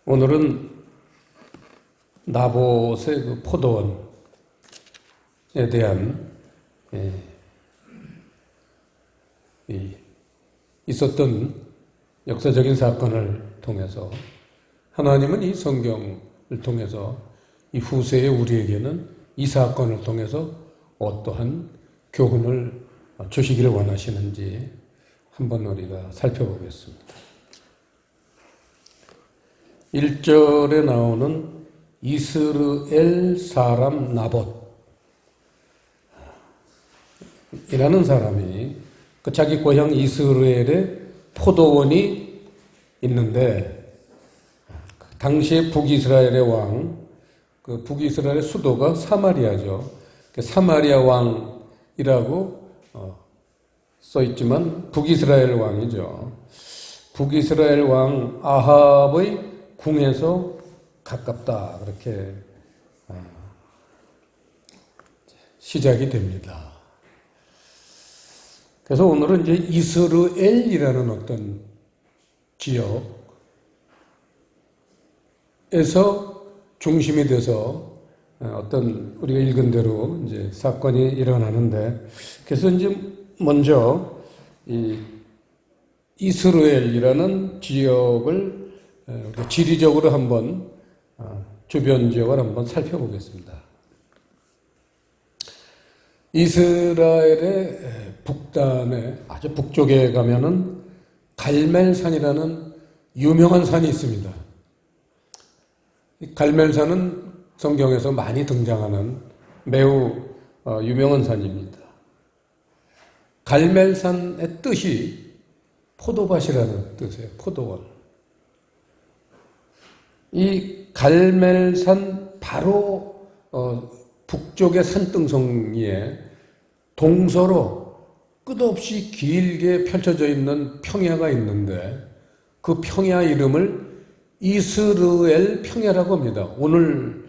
오늘은 나봇의 그 포도원에 대한 있었던 역사적인 사건을 통해서 하나님은 이 성경을 통해서 이 후세의 우리에게는 이 사건을 통해서 어떠한 교훈을 주시기를 원하시는지 한번 우리가 살펴보겠습니다. 1절에 나오는 이스라엘 사람 나봇이라는 사람이 그 자기 고향 이스라엘에 포도원이 있는데 당시에 북이스라엘의 왕, 그 북이스라엘의 수도가 사마리아죠. 사마리아 왕이라고 써 있지만 북이스라엘 왕이죠. 북이스라엘 왕 아합의 궁에서 가깝다, 그렇게 시작이 됩니다. 그래서 오늘은 이제 이스라엘이라는 어떤 지역에서 중심이 돼서 어떤 우리가 읽은 대로 이제 사건이 일어나는데, 그래서 이제 먼저 이 이스라엘이라는 지역을 지리적으로 한번 주변 지역을 한번 살펴보겠습니다. 이스라엘의 북단에 아주 북쪽에 가면은 갈멜산이라는 유명한 산이 있습니다. 이 갈멜산은 성경에서 많이 등장하는 매우 유명한 산입니다. 갈멜산의 뜻이 포도밭이라는 뜻이에요. 포도원. 이 갈멜산 바로 북쪽의 산등성이에 동서로 끝없이 길게 펼쳐져 있는 평야가 있는데 그 평야 이름을 이스라엘 평야라고 합니다. 오늘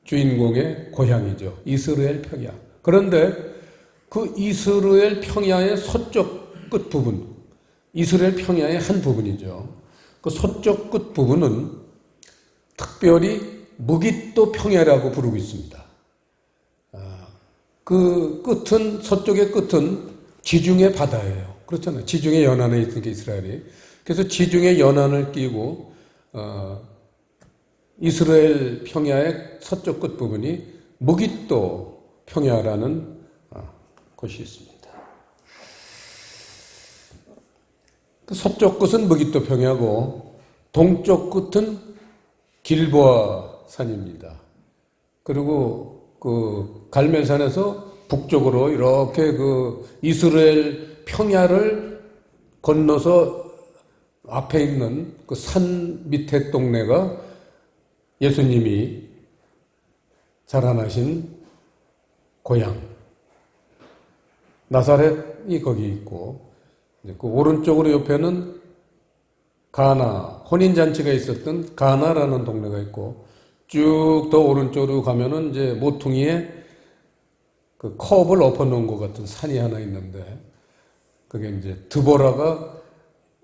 주인공의 고향이죠. 이스라엘 평야. 그런데 그 이스라엘 평야의 서쪽 끝 부분, 이스라엘 평야의 한 부분이죠. 그 서쪽 끝 부분은 특별히 무깃도 평야라고 부르고 있습니다. 그 끝은, 서쪽의 끝은 지중해 바다예요. 그렇잖아요. 지중해 연안에 있으니까 이스라엘이. 그래서 지중해 연안을 끼고 이스라엘 평야의 서쪽 끝 부분이 무깃도 평야라는 곳이 있습니다. 그 서쪽 끝은 무깃도 평야고 동쪽 끝은 길보아 산입니다. 그리고 그 갈멜산에서 북쪽으로 이렇게 그 이스라엘 평야를 건너서 앞에 있는 그 산 밑에 동네가 예수님이 자라나신 고향 나사렛이 거기 있고, 그 오른쪽으로 옆에는 가나, 혼인잔치가 있었던 가나라는 동네가 있고, 쭉 더 오른쪽으로 가면은 이제 모퉁이에 그 컵을 엎어놓은 것 같은 산이 하나 있는데, 그게 이제 드보라가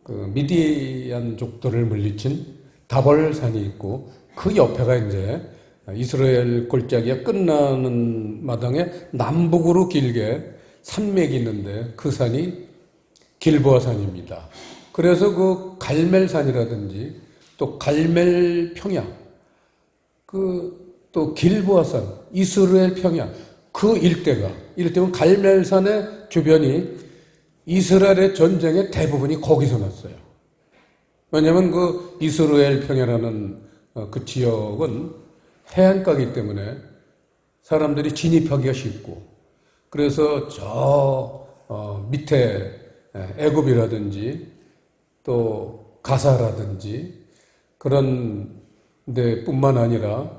그 미디안족들을 물리친 다볼산이 있고, 그 옆에가 이제 이스라엘 골짜기가 끝나는 마당에 남북으로 길게 산맥이 있는데 그 산이 길보아산입니다. 그래서 그 갈멜산이라든지 또 갈멜평야, 또 길보아산, 이스라엘 평야, 그 이를테면 갈멜산의 주변이 이스라엘의 전쟁의 대부분이 거기서 났어요. 왜냐하면 그 이스라엘 평야라는 그 지역은 해안가이기 때문에 사람들이 진입하기가 쉽고, 그래서 저 밑에 애굽이라든지 또 가사라든지 그런 데뿐만 아니라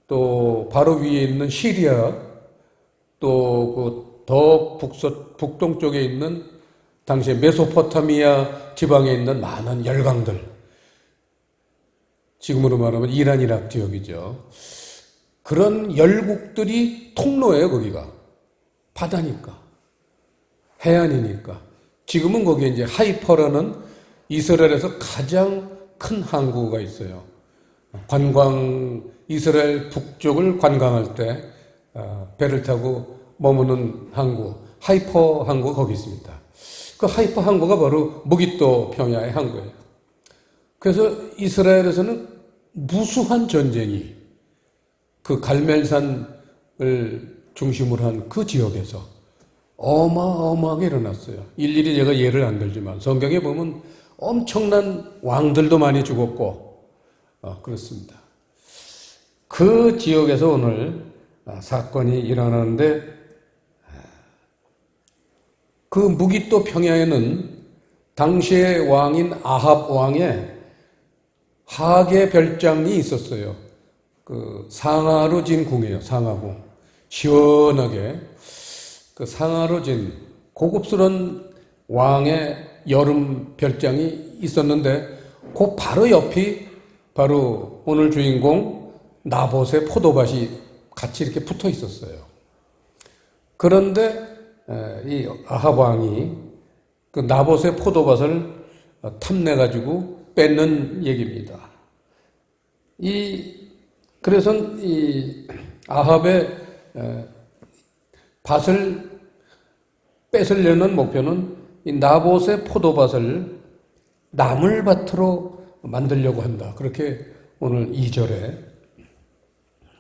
또 바로 위에 있는 시리아, 또 그 더 북동쪽에 있는 당시에 메소포타미아 지방에 있는 많은 열강들, 지금으로 말하면 이란, 이락 지역이죠. 그런 열국들이 통로예요. 거기가 바다니까, 해안이니까. 지금은 거기에 이제 하이퍼라는 이스라엘에서 가장 큰 항구가 있어요. 이스라엘 북쪽을 관광할 때 배를 타고 머무는 항구, 하이퍼 항구가 거기 있습니다. 그 하이퍼 항구가 바로 무기또 평야의 항구예요. 그래서 이스라엘에서는 무수한 전쟁이 그 갈멜산을 중심으로 한 그 지역에서 어마어마하게 일어났어요. 일일이 제가 예를 안 들지만 성경에 보면 엄청난 왕들도 많이 죽었고 그렇습니다. 그 지역에서 오늘 사건이 일어나는데 그 무기또 평야에는 당시의 왕인 아합 왕의 하계 별장이 있었어요. 그 상하로 진 궁이에요. 상하궁. 시원하게 그 상하로 진 고급스러운 왕의 여름 별장이 있었는데 그 바로 옆이 바로 오늘 주인공 나봇의 포도밭이 같이 이렇게 붙어 있었어요. 그런데 이 아합 왕이 그 나봇의 포도밭을 탐내가지고 뺏는 얘기입니다. 그래서 이 아합의 밭을 뺏으려는 목표는 이 나봇의 포도밭을 나물밭으로 만들려고 한다. 그렇게 오늘 2절에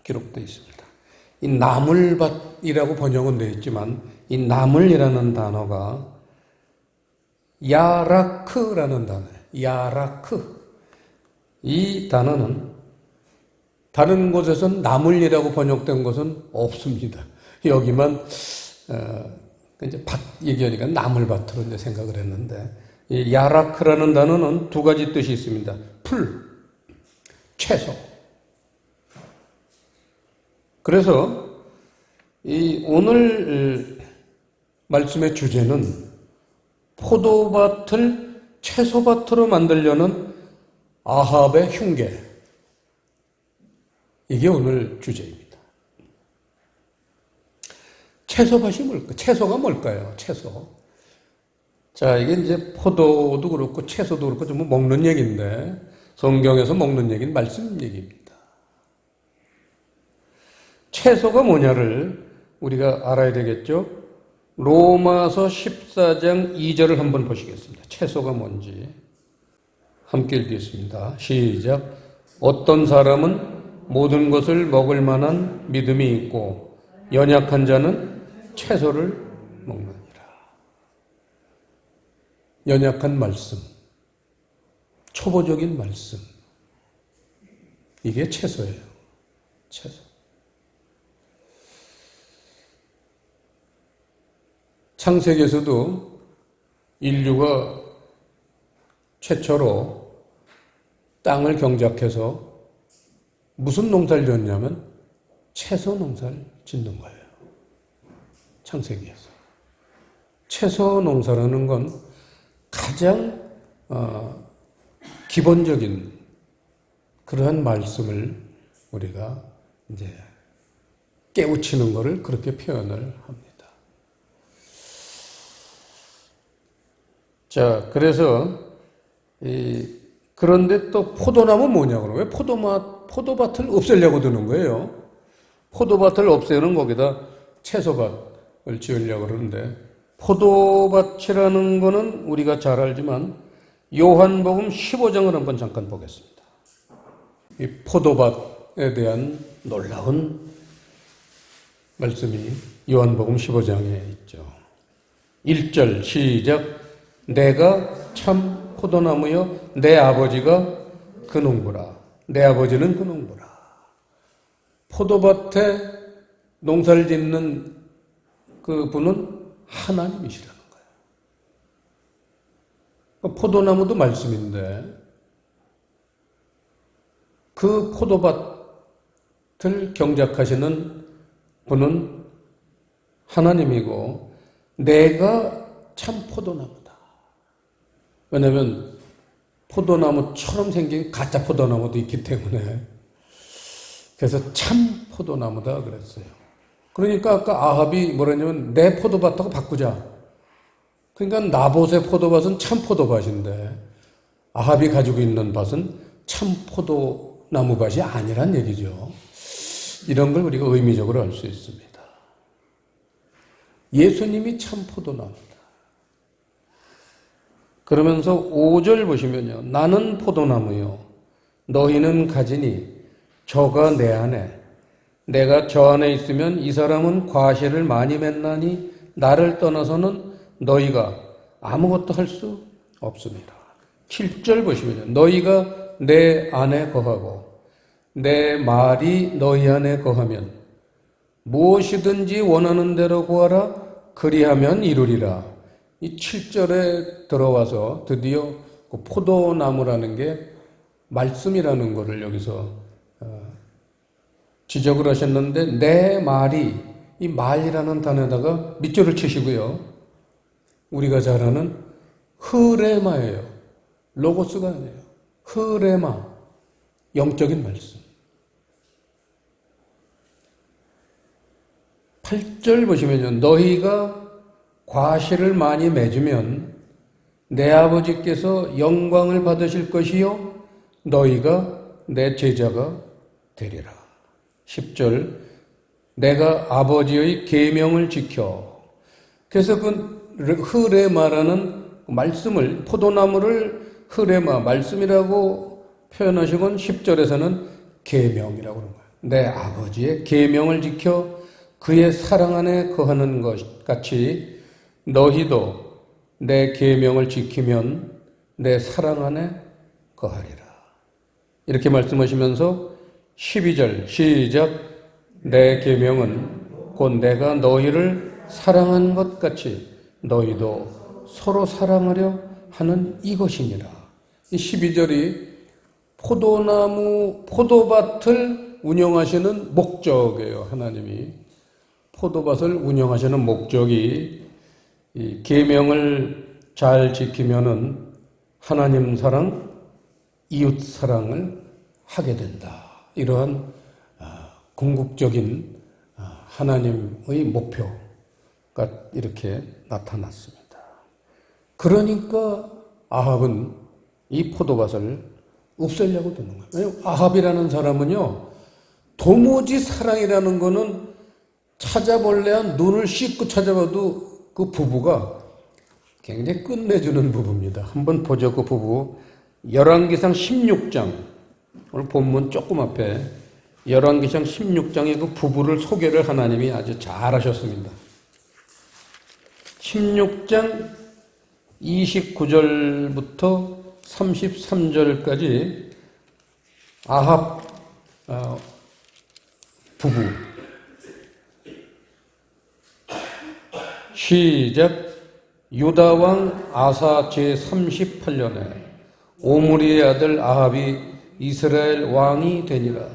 기록되어 있습니다. 이 나물밭이라고 번역은 되어 있지만 이 나물이라는 단어가 야라크라는 단어예요. 야라크. 이 단어는 다른 곳에서는 나물이라고 번역된 것은 없습니다. 여기만 이제 밭 얘기하니까 나물밭으로 이제 생각을 했는데 이 야라크라는 단어는 두 가지 뜻이 있습니다. 풀, 채소. 그래서 이 오늘 말씀의 주제는 포도밭을 채소밭으로 만들려는 아합의 흉계. 이게 오늘 주제입니다. 채소밭이 뭘까요? 채소가 뭘까요? 채소. 자, 이게 이제 포도도 그렇고 채소도 그렇고 좀 먹는 얘기인데 성경에서 먹는 얘기는 말씀 얘기입니다. 채소가 뭐냐를 우리가 알아야 되겠죠? 로마서 14장 2절을 한번 보시겠습니다. 채소가 뭔지 함께 읽겠습니다. 시작. 어떤 사람은 모든 것을 먹을 만한 믿음이 있고 연약한 자는 채소를 먹느니라. 연약한 말씀, 초보적인 말씀, 이게 채소예요. 채소. 창세기에서도 인류가 최초로 땅을 경작해서 무슨 농사를 지었냐면 채소 농사를 짓는 거예요. 창세기에서. 채소 농사라는 건 가장 기본적인 그러한 말씀을 우리가 이제 깨우치는 것을 그렇게 표현을 합니다. 자, 그래서 그런데 또 포도나무 뭐냐고 왜 포도밭을 없애려고 드는 거예요. 포도밭을 없애는 거기다 채소밭을 지으려고 그러는데 포도밭이라는 거는 우리가 잘 알지만 요한복음 15장을 한번 잠깐 보겠습니다. 이 포도밭에 대한 놀라운 말씀이 요한복음 15장에 있죠. 1절 시작. 내가 참 포도나무여 내 아버지가 그 농부라. 내 아버지는 그 농부라. 포도밭에 농사를 짓는 그 분은 하나님이시라는 거예요. 포도나무도 말씀인데 그 포도밭을 경작하시는 분은 하나님이고 내가 참 포도나무다. 왜냐하면 포도나무처럼 생긴 가짜 포도나무도 있기 때문에 그래서 참 포도나무다 그랬어요. 그러니까 아까 아합이 뭐라냐면 내 포도밭하고 바꾸자. 그러니까 나봇의 포도밭은 참 포도밭인데 아합이 가지고 있는 밭은 참 포도나무 밭이 아니란 얘기죠. 이런 걸 우리가 의미적으로 알 수 있습니다. 예수님이 참 포도나무다. 그러면서 5절 보시면요. 나는 포도나무요. 너희는 가지니 저가 내 안에 내가 저 안에 있으면 이 사람은 과실을 많이 맺나니 나를 떠나서는 너희가 아무것도 할 수 없습니다. 7절 보시면요. 너희가 내 안에 거하고 내 말이 너희 안에 거하면 무엇이든지 원하는 대로 구하라 그리하면 이루리라. 이 7절에 들어와서 드디어 그 포도나무라는 게 말씀이라는 것을 여기서 지적을 하셨는데 내 말이 이 말이라는 단어에다가 밑줄을 치시고요. 우리가 잘 아는 흐레마예요. 로고스가 아니에요. 흐레마. 영적인 말씀. 8절 보시면요. 너희가 과실을 많이 맺으면 내 아버지께서 영광을 받으실 것이요. 너희가 내 제자가 되리라. 10절 내가 아버지의 계명을 지켜. 그래서 그 흐레마라는 말씀을 포도나무를 흐레마 말씀이라고 표현하시곤 10절에서는 계명이라고 그런 거예요. 내 아버지의 계명을 지켜 그의 사랑 안에 거하는 것 같이 너희도 내 계명을 지키면 내 사랑 안에 거하리라. 이렇게 말씀하시면서 12절 시작 내 계명은 곧 내가 너희를 사랑한 것 같이 너희도 서로 사랑하려 하는 이것이니라. 이 12절이 포도밭을 운영하시는 목적이에요. 하나님이 포도밭을 운영하시는 목적이 이 계명을 잘 지키면은 하나님 사랑, 이웃 사랑을 하게 된다. 이러한 궁극적인 하나님의 목표가 이렇게 나타났습니다. 그러니까 아합은 이 포도밭을 없애려고 드는 거예요. 왜냐하면 아합이라는 사람은요, 도무지 사랑이라는 거는 찾아볼래야 눈을 씻고 찾아봐도 그 부부가 굉장히 끝내주는 부부입니다. 한번 보죠, 그 부부. 열왕기상 16장. 오늘 본문 조금 앞에 열왕기상 16장의 그 부부를 소개를 하나님이 아주 잘 하셨습니다. 16장 29절부터 33절까지 아합 부부 시작. 유다왕 아사 제38년에 오므리의 아들 아합이 이스라엘 왕이 되니라.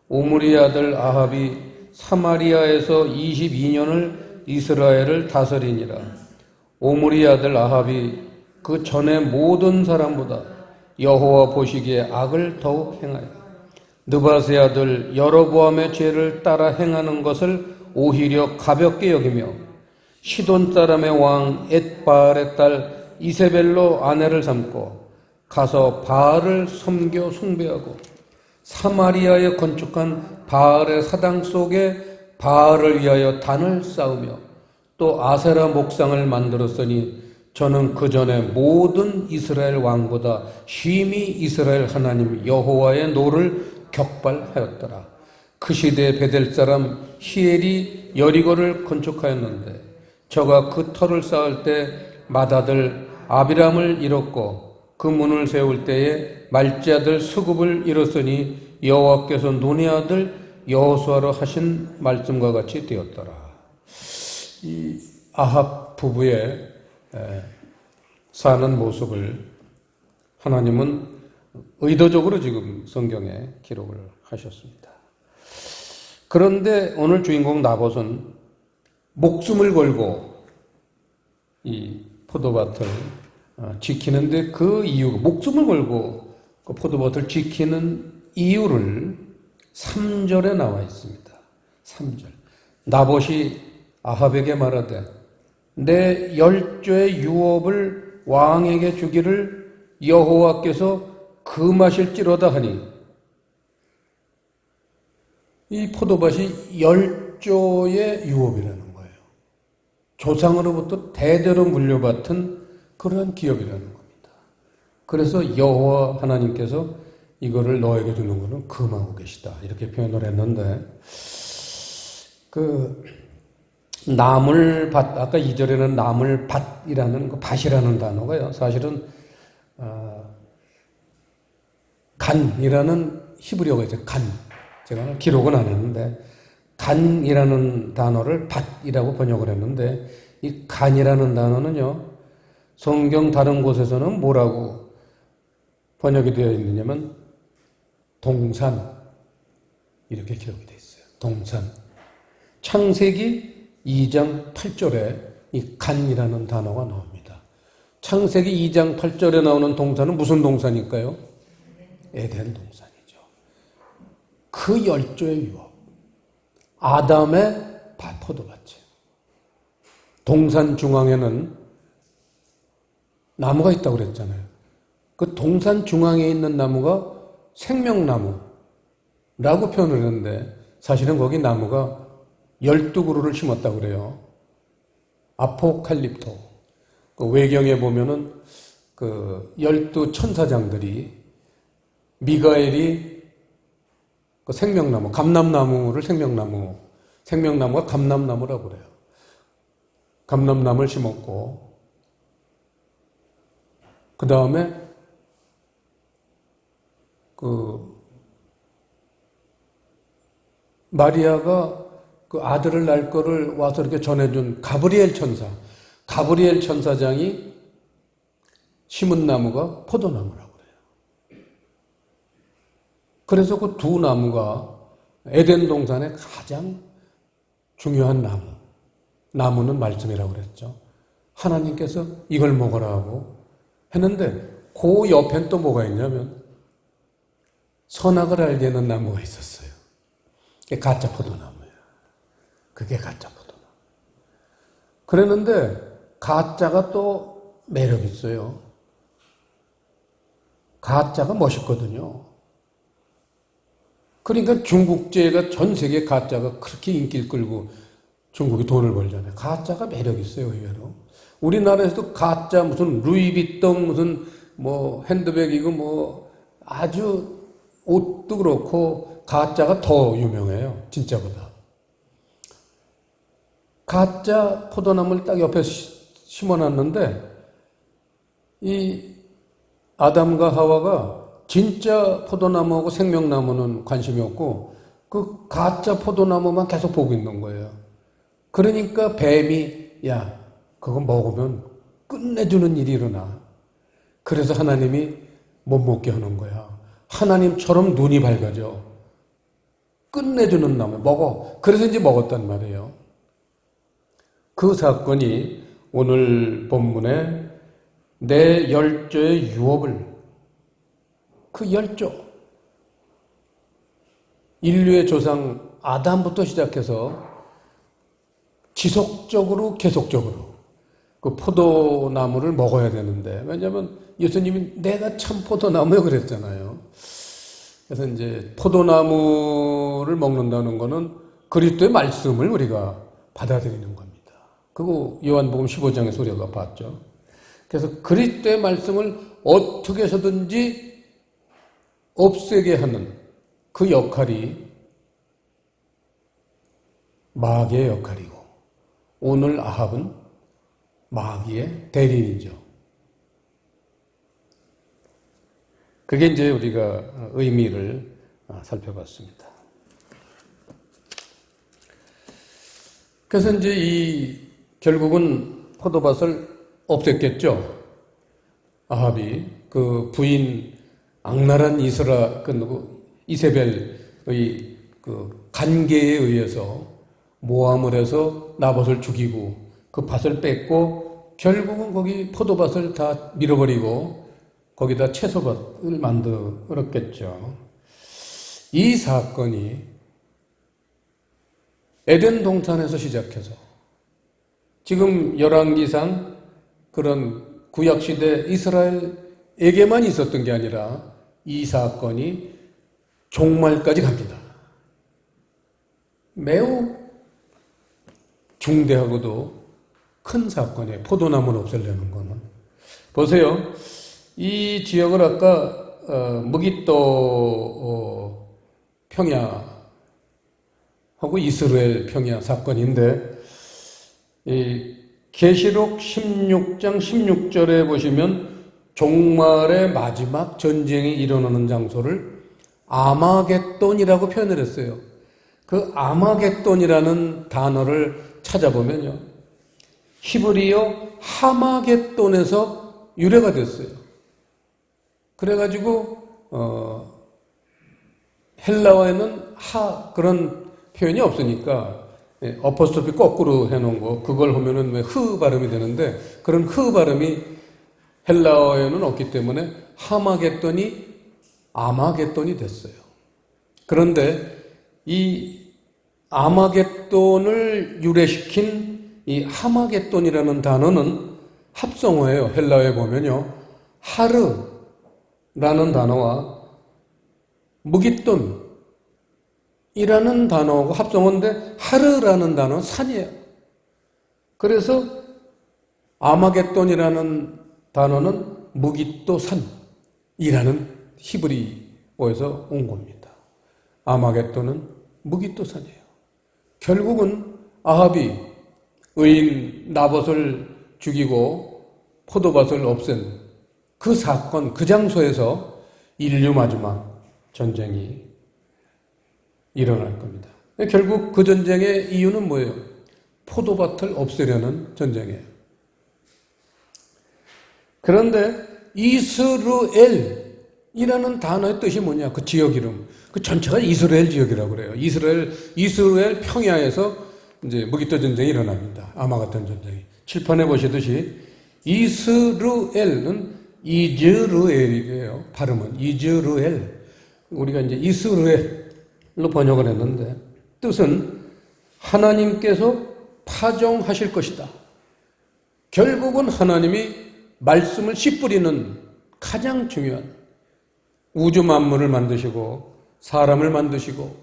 오므리의 아들 아합이 사마리아에서 22년을 이스라엘을 다스리니라. 오므리의 아들 아합이 그 전에 모든 사람보다 여호와 보시기에 악을 더욱 행하여 느밧의 아들 여로보암의 죄를 따라 행하는 것을 오히려 가볍게 여기며 시돈 사람의 왕 엣바알의 딸 이세벨로 아내를 삼고 가서 바알을 섬겨 숭배하고 사마리아에 건축한 바알의 사당 속에 바알을 위하여 단을 쌓으며 또 아세라 목상을 만들었으니 저는 그 전에 모든 이스라엘 왕보다 심히 이스라엘 하나님 여호와의 노를 격발하였더라. 그 시대에 베델 사람 히엘이 여리고를 건축하였는데 저가 그 터를 쌓을 때 맏아들 아비람을 잃었고 그 문을 세울 때에 말지 아들 수굽을 잃었으니 여호와께서 눈의 아들 여호수아로 하신 말씀과 같이 되었더라. 이 아합 부부의 사는 모습을 하나님은 의도적으로 지금 성경에 기록을 하셨습니다. 그런데 오늘 주인공 나봇은 목숨을 걸고 이 포도밭을 지키는데 그 이유, 목숨을 걸고 그 포도밭을 지키는 이유를 3절에 나와 있습니다. 3절. 나봇이 아합에게 말하되 내 10조의 유업을 왕에게 주기를 여호와께서 금하실지로다 하니 이 포도밭이 열조의 유업이라는 거예요. 조상으로부터 대대로 물려받은 그러한 기업이라는 겁니다. 그래서 여호와 하나님께서 이거를 너에게 주는 것은 금하고 계시다 이렇게 표현을 했는데 그 나물밭 아까 2절에는 나물밭이라는 그 밭이라는 단어가요. 사실은 간이라는 히브리어가 있어요. 간. 제가 기록은 안 했는데 간이라는 단어를 밭이라고 번역을 했는데 이 간이라는 단어는요. 성경 다른 곳에서는 뭐라고 번역이 되어 있느냐면 동산 이렇게 기록이 되어 있어요. 동산. 창세기 2장 8절에 이 간이라는 단어가 나옵니다. 창세기 2장 8절에 나오는 동산은 무슨 동산일까요? 에덴 동산이죠. 그 열조의 유업. 아담의 포도밭이에요. 동산 중앙에는 나무가 있다고 그랬잖아요. 그 동산 중앙에 있는 나무가 생명나무라고 표현을 했는데 사실은 거기 나무가 12그루를 심었다고 그래요. 아포칼립토. 그 외경에 보면은 그 12천사장들이 미가엘이 그 생명나무, 감람나무를 생명나무가 감람나무라고 그래요. 감람나무를 심었고, 그 다음에 그 마리아가 그 아들을 낳을 거를 와서 이렇게 전해준 가브리엘 천사장이 심은 나무가 포도나무라고 그래요. 그래서 그 두 나무가 에덴 동산의 가장 중요한 나무는 말씀이라고 그랬죠. 하나님께서 이걸 먹어라 하고 했는데 그 옆엔 또 뭐가 있냐면 선악을 알게 하는 나무가 있었어요. 그게 가짜 포도나무예요. 그게 가짜 포도나무. 그랬는데 가짜가 또 매력 있어요. 가짜가 멋있거든요. 그러니까 중국제가 전 세계 가짜가 그렇게 인기를 끌고 중국이 돈을 벌잖아요. 가짜가 매력 있어요, 의외로. 우리나라에서도 가짜 무슨 루이비통 무슨 뭐 핸드백이고 뭐 아주 옷도 그렇고 가짜가 더 유명해요. 진짜보다. 가짜 포도나무를 딱 옆에 심어놨는데 이 아담과 하와가 진짜 포도나무하고 생명나무는 관심이 없고 그 가짜 포도나무만 계속 보고 있는 거예요. 그러니까 뱀이 야 그거 먹으면 끝내주는 일이 일어나. 그래서 하나님이 못 먹게 하는 거야. 하나님처럼 눈이 밝아져. 끝내주는 나무 먹어. 그래서 이제 먹었단 말이에요. 그 사건이 오늘 본문에 내 열조의 유업을 그 열조 인류의 조상 아담부터 시작해서 지속적으로 계속적으로 그 포도나무를 먹어야 되는데 왜냐하면 예수님이 내가 참 포도나무에 그랬잖아요. 그래서 이제 포도나무를 먹는다는 것은 그리스도의 말씀을 우리가 받아들이는 겁니다. 그거 요한복음 15장에서 우리가 봤죠. 그래서 그리스도의 말씀을 어떻게 해서든지 없애게 하는 그 역할이 마귀의 역할이고 오늘 아합은 마귀의 대리인이죠. 그게 이제 우리가 의미를 살펴봤습니다. 그래서 이제 결국은 포도밭을 없앴겠죠. 아합이 그 부인 악랄한 이세벨의 그 간계에 의해서 모함을 해서 나봇을 죽이고 그 밭을 뺏고 결국은 거기 포도밭을 다 밀어버리고 거기다 채소밭을 만들었겠죠. 이 사건이 에덴 동산에서 시작해서 지금 열왕기상 그런 구약시대 이스라엘에 에게만 있었던 게 아니라 이 사건이 종말까지 갑니다. 매우 중대하고도 큰 사건이에요. 포도나무를 없애려는 거는. 보세요. 이 지역을 아까 무기또 평야하고 이스라엘 평야 사건인데, 이 계시록 16장 16절에 보시면 종말의 마지막 전쟁이 일어나는 장소를 아마겟돈이라고 표현을 했어요. 그 아마겟돈이라는 단어를 찾아보면요, 히브리어 하마겟돈에서 유래가 됐어요. 그래가지고 헬라어에는 그런 표현이 없으니까 어퍼스토피 거꾸로 해놓은 거, 그걸 보면은 왜 흐 발음이 되는데, 그런 흐 발음이 헬라어에는 없기 때문에 하마겟돈이 아마겟돈이 됐어요. 그런데 이 아마겟돈을 유래시킨 이 하마겟돈이라는 단어는 합성어예요. 헬라어에 보면요, 하르라는 단어와 무깃돈이라는 단어하고 합성어인데, 하르라는 단어는 산이에요. 그래서 아마겟돈이라는 단어는 무깃도 산이라는 히브리어에서 온 겁니다. 아마겟돈은 무깃도 산이에요. 결국은 아합이 의인 나봇을 죽이고 포도밭을 없앤 그 사건, 그 장소에서 인류 마지막 전쟁이 일어날 겁니다. 결국 그 전쟁의 이유는 뭐예요? 포도밭을 없애려는 전쟁이에요. 그런데 이스라엘이라는 단어의 뜻이 뭐냐? 그 지역 이름, 그 전체가 이스라엘 지역이라고 그래요. 이스라엘 평야에서 이제 무기토 전쟁이 일어납니다. 아마겟돈 전쟁이. 칠판에 보시듯이 이스라엘은 이즈르엘이에요. 발음은 이즈르엘. 우리가 이제 이스라엘로 번역을 했는데, 뜻은 하나님께서 파종하실 것이다. 결국은 하나님이 말씀을 씨 뿌리는 가장 중요한, 우주 만물을 만드시고 사람을 만드시고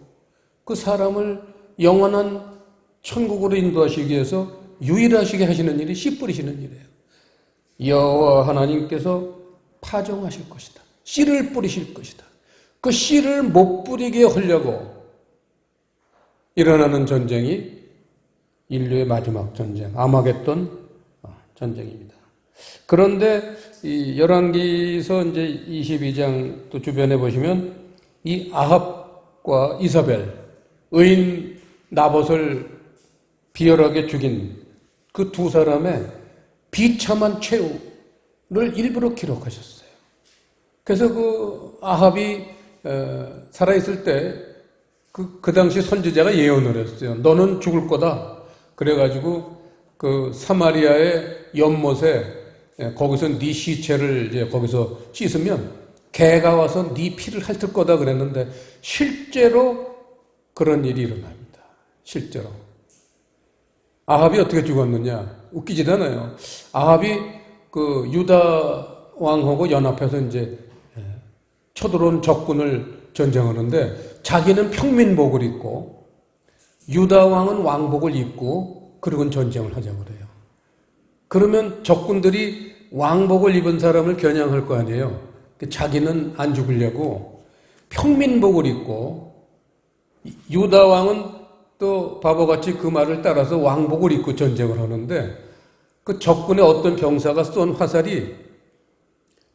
그 사람을 영원한 천국으로 인도하시기 위해서 유일하시게 하시는 일이 씨 뿌리시는 일이에요. 여호와 하나님께서 파종하실 것이다. 씨를 뿌리실 것이다. 그 씨를 못 뿌리게 하려고 일어나는 전쟁이 인류의 마지막 전쟁, 아마겟돈 전쟁입니다. 그런데 이 열왕기서 이제 22장 또 주변에 보시면 이 아합과 이사벨, 의인 나봇을 비열하게 죽인 그 두 사람의 비참한 최후를 일부러 기록하셨어요. 그래서 그 아합이 살아있을 때 그 당시 선지자가 예언을 했어요. 너는 죽을 거다. 그래가지고 그 사마리아의 연못에 거기서 네 시체를 이제 거기서 씻으면 개가 와서 네 피를 핥을 거다 그랬는데, 실제로 그런 일이 일어납니다. 실제로. 아합이 어떻게 죽었느냐? 웃기지도 않아요. 아합이 그 유다 왕하고 연합해서 이제 쳐들어온 적군을 전쟁하는데, 자기는 평민복을 입고 유다 왕은 왕복을 입고 그러곤 전쟁을 하자고 그래요. 그러면 적군들이 왕복을 입은 사람을 겨냥할 거 아니에요. 자기는 안 죽으려고 평민복을 입고, 유다 왕은 또 바보같이 그 말을 따라서 왕복을 입고 전쟁을 하는데, 그 적군의 어떤 병사가 쏜 화살이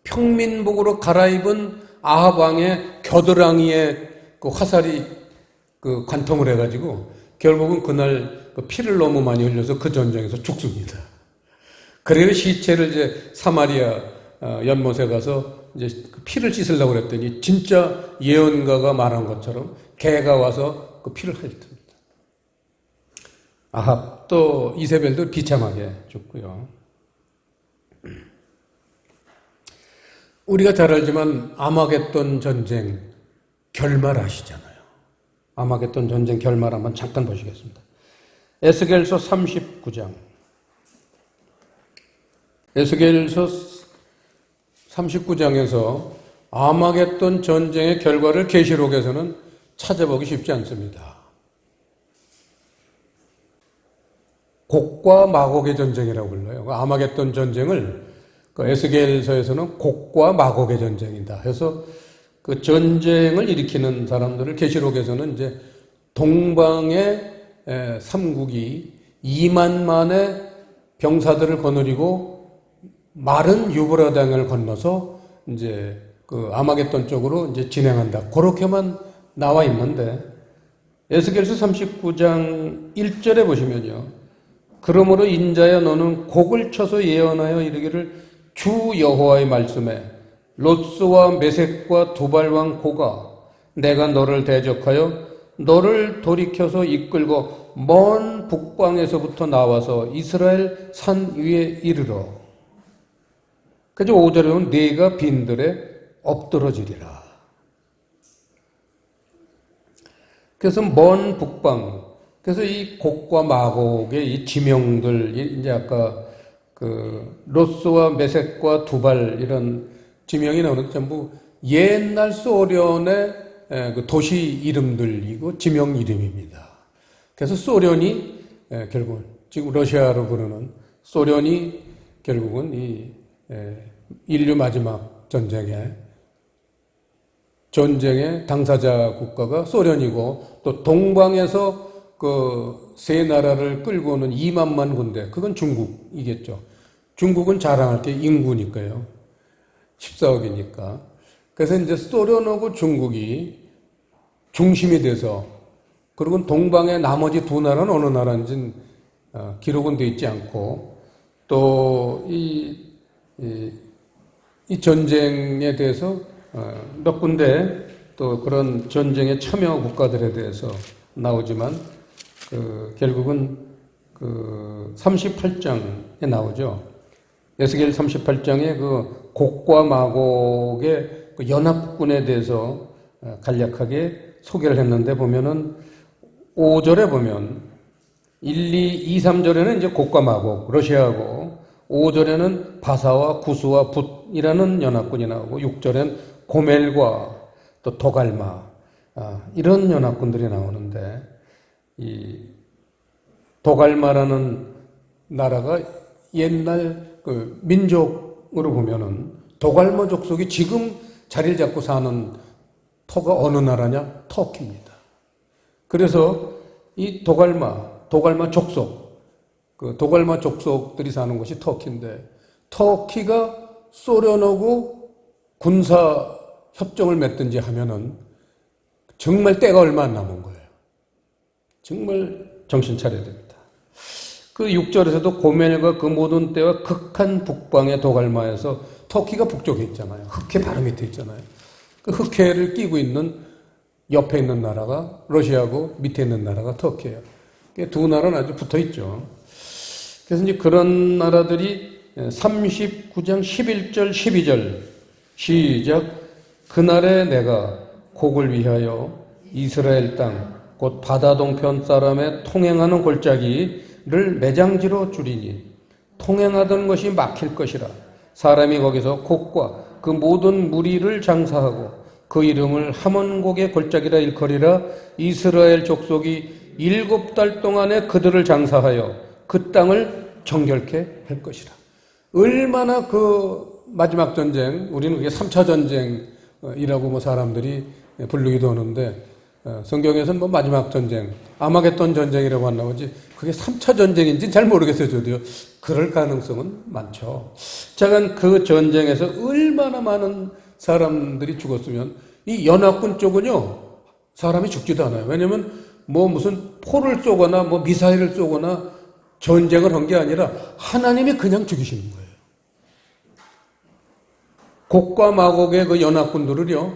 평민복으로 갈아입은 아합 왕의 겨드랑이에 그 화살이 그 관통을 해가지고 결국은 그날 그 피를 너무 많이 흘려서 그 전쟁에서 죽습니다. 그래서 시체를 이제 사마리아 연못에 가서 이제 그 피를 씻으려고 그랬더니 진짜 예언가가 말한 것처럼 개가 와서 그 피를 핥습니다. 아합 또 이세벨도 비참하게 죽고요. 우리가 잘 알지만 아마겟돈 전쟁 결말 아시잖아요. 아마겟돈 전쟁 결말 한번 잠깐 보시겠습니다. 에스겔서 39장. 에스겔서 39장에서 아마겟돈 전쟁의 결과를 계시록에서는 찾아보기 쉽지 않습니다. 곡과 마곡의 전쟁이라고 불러요. 아마겟돈 전쟁을 에스겔서에서는 곡과 마곡의 전쟁이다 해서 그 전쟁을 일으키는 사람들을 계시록에서는 이제 동방의 삼국이 2만만의 병사들을 거느리고 마른 유브라강을 건너서 이제 그 아마겟돈 쪽으로 이제 진행한다. 그렇게만 나와 있는데 에스겔서 39장 1절에 보시면요. 그러므로 인자야 너는 곡을 쳐서 예언하여 이르기를 주 여호와의 말씀에 롯스와 메섹과 두발왕 고가 내가 너를 대적하여 너를 돌이켜서 이끌고 먼 북방에서부터 나와서 이스라엘 산 위에 이르러. 그래서 5절에 보면 네가 빈들에 엎드러지리라. 그래서 먼 북방. 그래서 이 곡과 마곡의 이 지명들, 이제 아까 그 롯스와 메섹과 두발 이런 지명이 나오는 전부 옛날 소련의 그 도시 이름들이고 지명 이름입니다. 그래서 소련이 결국은 지금 러시아로 부르는 소련이 결국은 이 인류 마지막 전쟁의 당사자 국가가 소련이고 또 동방에서 그 세 나라를 끌고 오는 2만만 군대 그건 중국이겠죠. 중국은 자랑할 게 인구니까요. 14억이니까. 그래서 이제 소련하고 중국이 중심이 돼서 그리고 동방의 나머지 두 나라는 어느 나라인지는 기록은 되어 있지 않고 또 이 전쟁에 대해서 몇 군데 또 그런 전쟁에 참여 국가들에 대해서 나오지만 결국은 38장에 나오죠. 에스겔 38장에 그 곡과 마곡의 그 연합군에 대해서 간략하게 소개를 했는데 보면은 5절에 보면 1, 2, 3절에는 이제 곡과 마곡, 러시아고 5절에는 바사와 구스와 붓이라는 연합군이 나오고 6절에는 고멜과 또 도갈마 이런 연합군들이 나오는데 이 도갈마라는 나라가 옛날 그 민족으로 보면은 도갈마 족속이 지금 자리를 잡고 사는 터가 어느 나라냐? 터키입니다. 그래서 이 도갈마 족속, 그 도갈마 족속들이 사는 곳이 터키인데 터키가 소련하고 군사 협정을 맺든지 하면은 정말 때가 얼마 안 남은 거예요. 정말 정신 차려야 됩니다. 그 6절에서도 고멜과 그 모든 때와 극한 북방의 도갈마에서 터키가 북쪽에 있잖아요. 흑해 바로 밑에 있잖아요. 그 흑해를 끼고 있는 옆에 있는 나라가 러시아고 밑에 있는 나라가 터키예요. 두 나라는 아주 붙어 있죠. 그래서 이제 그런 나라들이 39장 11절 12절 시작 그날에 내가 곡을 위하여 이스라엘 땅 곧 바다 동편 사람의 통행하는 골짜기를 매장지로 주리니 통행하던 것이 막힐 것이라 사람이 거기서 곡과 그 모든 무리를 장사하고 그 이름을 하몬곡의 골짜기라 일컬이라 이스라엘 족속이 7달 동안에 그들을 장사하여 그 땅을 정결케 할 것이라. 얼마나 그 마지막 전쟁, 우리는 그게 3차 전쟁이라고 뭐 사람들이 부르기도 하는데 성경에서는 뭐 마지막 전쟁, 아마겟돈 전쟁이라고 안 나오지 그게 3차 전쟁인지 잘 모르겠어요. 저도요. 그럴 가능성은 많죠. 자간 그 전쟁에서 얼마나 많은 사람들이 죽었으면 이 연합군 쪽은요 사람이 죽지도 않아요. 왜냐면 뭐 무슨 포를 쏘거나 뭐 미사일을 쏘거나 전쟁을 한 게 아니라 하나님이 그냥 죽이시는 거예요. 곡과 마곡의 그 연합군들을요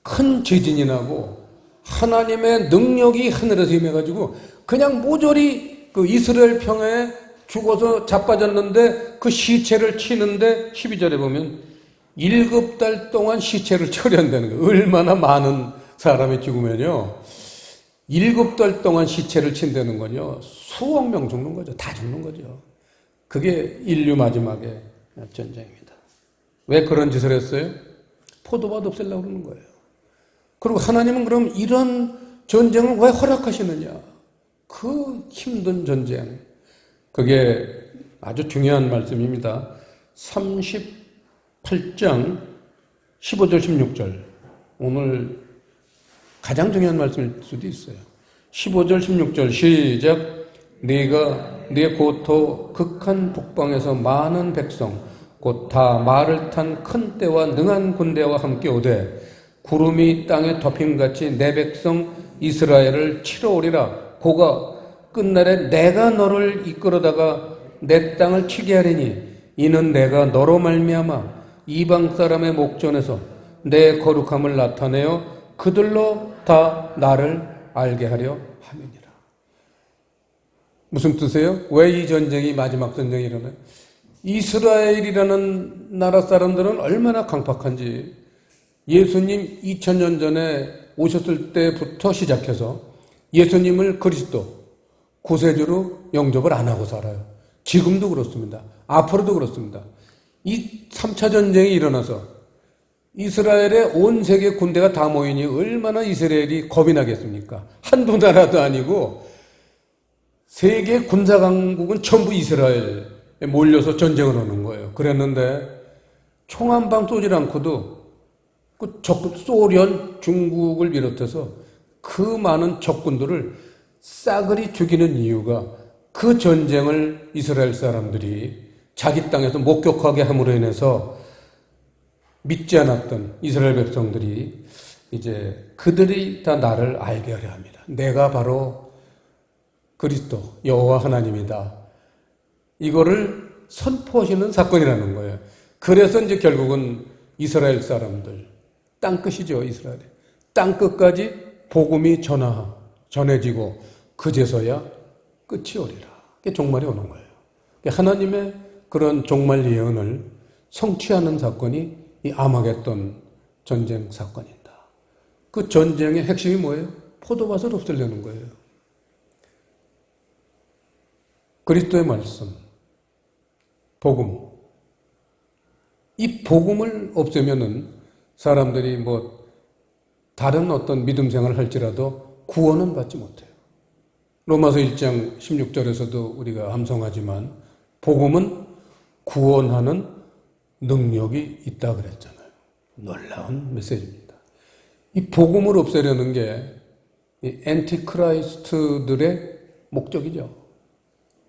큰 지진이 나고 하나님의 능력이 하늘에서 임해가지고 그냥 모조리 그 이스라엘 평야에 죽어서 자빠졌는데 그 시체를 치는데 12절에 보면 7달 동안 시체를 처리한다는 거예요. 얼마나 많은 사람이 죽으면요 7달 동안 시체를 친다는 건요 수억 명 죽는 거죠. 다 죽는 거죠. 그게 인류 마지막의 전쟁입니다. 왜 그런 짓을 했어요? 포도밭 없애려고 그러는 거예요. 그리고 하나님은 그럼 이런 전쟁을 왜 허락하시느냐? 그 힘든 전쟁. 그게 아주 중요한 말씀입니다. 38장 15절 16절. 오늘 가장 중요한 말씀일 수도 있어요. 15절 16절 시작. 네가 네 고토 극한 북방에서 많은 백성 곧 다 말을 탄 큰 떼와 능한 군대와 함께 오되 구름이 땅에 덮임같이 내 백성 이스라엘을 치러 오리라. 고가 끝날에 내가 너를 이끌어다가 내 땅을 치게 하리니 이는 내가 너로 말미암아 이방 사람의 목전에서 내 거룩함을 나타내어 그들로 다 나를 알게 하려 함이니라. 무슨 뜻이에요? 왜 이 전쟁이 마지막 전쟁이 일어나요? 이스라엘이라는 나라 사람들은 얼마나 강팍한지 예수님 2000년 전에 오셨을 때부터 시작해서 예수님을 그리스도 구세주로 영접을 안 하고 살아요. 지금도 그렇습니다. 앞으로도 그렇습니다. 이 3차 전쟁이 일어나서 이스라엘의 온 세계 군대가 다 모이니 얼마나 이스라엘이 겁이 나겠습니까? 한두 나라도 아니고 세계 군사 강국은 전부 이스라엘에 몰려서 전쟁을 하는 거예요. 그랬는데 총 한 방 쏘질 않고도 그 소련, 중국을 비롯해서 그 많은 적군들을 싸그리 죽이는 이유가 그 전쟁을 이스라엘 사람들이 자기 땅에서 목격하게 함으로 인해서 믿지 않았던 이스라엘 백성들이 이제 그들이 다 나를 알게 하려 합니다. 내가 바로 그리스도 여호와 하나님이다. 이거를 선포하시는 사건이라는 거예요. 그래서 이제 결국은 이스라엘 사람들, 땅끝이죠, 이스라엘. 땅끝까지 복음이 전해지고 그제서야 끝이 오리라. 그게 종말이 오는 거예요. 하나님의 그런 종말 예언을 성취하는 사건이 이 아마겟돈 전쟁 사건이다. 그 전쟁의 핵심이 뭐예요? 포도밭을 없애려는 거예요. 그리스도의 말씀, 복음. 이 복음을 없애면은 사람들이 뭐 다른 어떤 믿음 생활을 할지라도 구원은 받지 못해요. 로마서 1장 16절에서도 우리가 암송하지만 복음은 구원하는 능력이 있다 그랬잖아요. 놀라운 메시지입니다. 이 복음을 없애려는 게 이 엔티크라이스트들의 목적이죠.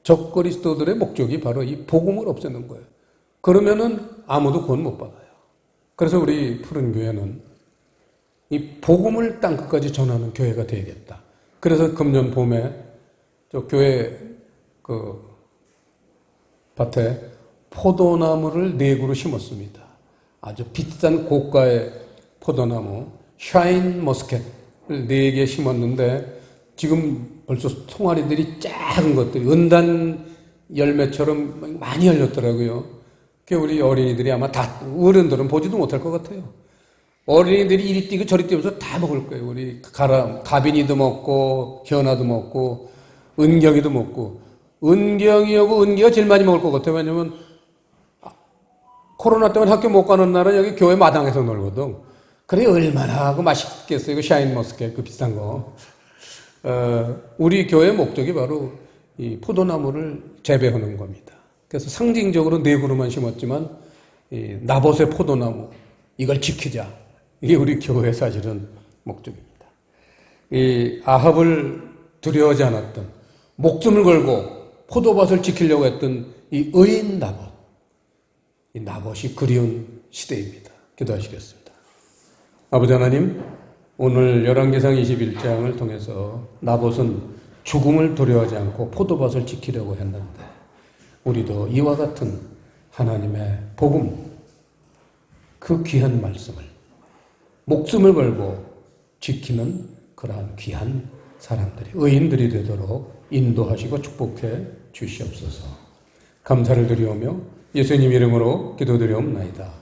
적그리스도들의 목적이 바로 이 복음을 없애는 거예요. 그러면은 아무도 구원 못 받아요. 그래서 우리 푸른 교회는 이 복음을 땅끝까지 전하는 교회가 되겠다. 그래서 금년 봄에 저 교회 그 밭에 포도나무를 4그루 심었습니다. 아주 비싼 고가의 포도나무 샤인 머스켓을 4개 심었는데 지금 벌써 송아리들이 작은 것들이 은단 열매처럼 많이 열렸더라고요. 우리 어린이들이 아마 다 어른들은 보지도 못할 것 같아요. 어린이들이 이리 뛰고 저리 뛰면서 다 먹을 거예요. 우리 가빈이도 먹고 현아도 먹고 은경이도 먹고 은경이하고 은기가 제일 많이 먹을 것 같아요. 왜냐면 코로나 때문에 학교 못 가는 날은 여기 교회 마당에서 놀거든. 그래 얼마나 그 맛있겠어요. 그 샤인머스켓 그 비싼 거. 우리 교회의 목적이 바로 이 포도나무를 재배하는 겁니다. 그래서 상징적으로 4그루만 심었지만 이 나봇의 포도나무 이걸 지키자. 이게 우리 교회의 사실은 목적입니다. 이 아합을 두려워하지 않았던 목숨을 걸고 포도밭을 지키려고 했던 이 의인 나봇. 이 나봇이 그리운 시대입니다. 기도하시겠습니다. 아버지 하나님, 오늘 열왕기상 21장을 통해서 나봇은 죽음을 두려워하지 않고 포도밭을 지키려고 했는데 우리도 이와 같은 하나님의 복음, 그 귀한 말씀을 목숨을 걸고 지키는 그러한 귀한 사람들이 의인들이 되도록 인도하시고 축복해 주시옵소서. 감사를 드리오며 예수님 이름으로 기도드리옵나이다.